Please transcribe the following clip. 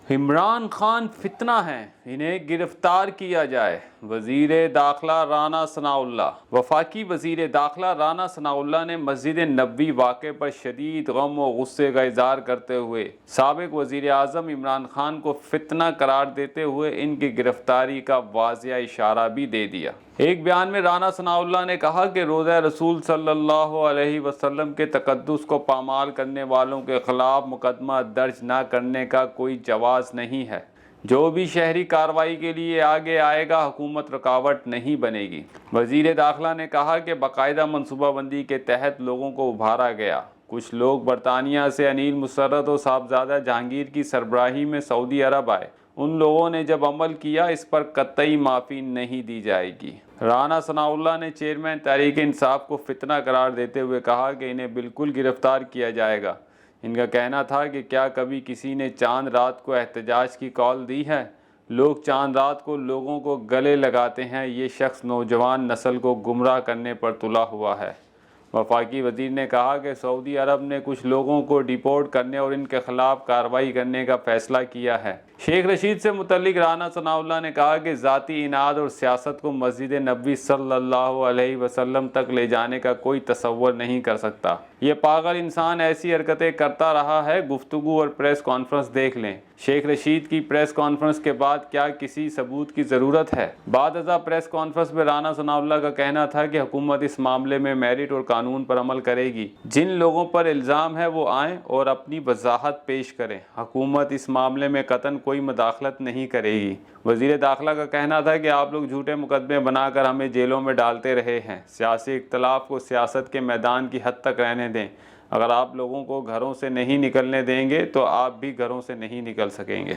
عمران خان فتنہ ہیں، انہیں گرفتار کیا جائے۔ وزیر داخلہ رانا ثناء اللہ۔ وفاقی وزیر داخلہ رانا ثناء اللہ نے مسجد نبوی واقعے پر شدید غم و غصے کا اظہار کرتے ہوئے سابق وزیر اعظم عمران خان کو فتنہ قرار دیتے ہوئے ان کی گرفتاری کا واضح اشارہ بھی دے دیا۔ ایک بیان میں رانا ثناء اللہ نے کہا کہ روضہ رسول صلی اللہ علیہ وسلم کے تقدس کو پامال کرنے والوں کے خلاف مقدمہ درج نہ کرنے کا کوئی جواز نہیں ہے۔ جو بھی شہری کارروائی کے لیے آگے آئے گا، حکومت رکاوٹ نہیں بنے گی۔ وزیر داخلہ نے کہا کہ باقاعدہ منصوبہ بندی کے تحت لوگوں کو ابھارا گیا۔ کچھ لوگ برطانیہ سے انیل مسرت اور صاحبزادہ جہانگیر کی سربراہی میں سعودی عرب آئے۔ ان لوگوں نے جب عمل کیا، اس پر قطعی معافی نہیں دی جائے گی۔ رانا ثناء اللہ نے چیئرمین تحریک انصاف کو فتنہ قرار دیتے ہوئے کہا کہ انہیں بالکل گرفتار کیا جائے گا۔ ان کا کہنا تھا کہ کیا کبھی کسی نے چاند رات کو احتجاج کی کال دی ہے؟ لوگ چاند رات کو لوگوں کو گلے لگاتے ہیں۔ یہ شخص نوجوان نسل کو گمراہ کرنے پر تلا ہوا ہے۔ وفاقی وزیر نے کہا کہ سعودی عرب نے کچھ لوگوں کو ڈیپورٹ کرنے اور ان کے خلاف کارروائی کرنے کا فیصلہ کیا ہے۔ شیخ رشید سے متعلق رانا ثناء اللہ نے کہا کہ ذاتی اناد اور سیاست کو مسجد نبوی صلی اللہ علیہ وسلم تک لے جانے کا کوئی تصور نہیں کر سکتا۔ یہ پاگل انسان ایسی حرکتیں کرتا رہا ہے۔ گفتگو اور پریس کانفرنس دیکھ لیں۔ شیخ رشید کی پریس کانفرنس کے بعد کیا کسی ثبوت کی ضرورت ہے؟ بعد ازاں پریس کانفرنس میں رانا ثناء اللہ کا کہنا تھا کہ حکومت اس معاملے میں میرٹ اور قانون پر عمل کرے گی۔ جن لوگوں پر الزام ہے وہ آئیں اور اپنی وضاحت پیش کریں۔ حکومت اس معاملے میں قطعاً کوئی مداخلت نہیں کرے گی۔ وزیر داخلہ کا کہنا تھا کہ آپ لوگ جھوٹے مقدمے بنا کر ہمیں جیلوں میں ڈالتے رہے ہیں۔ سیاسی اختلاف کو سیاست کے میدان کی حد تک رہنے دیں۔ اگر آپ لوگوں کو گھروں سے نہیں نکلنے دیں گے تو آپ بھی گھروں سے نہیں نکل سکیں گے۔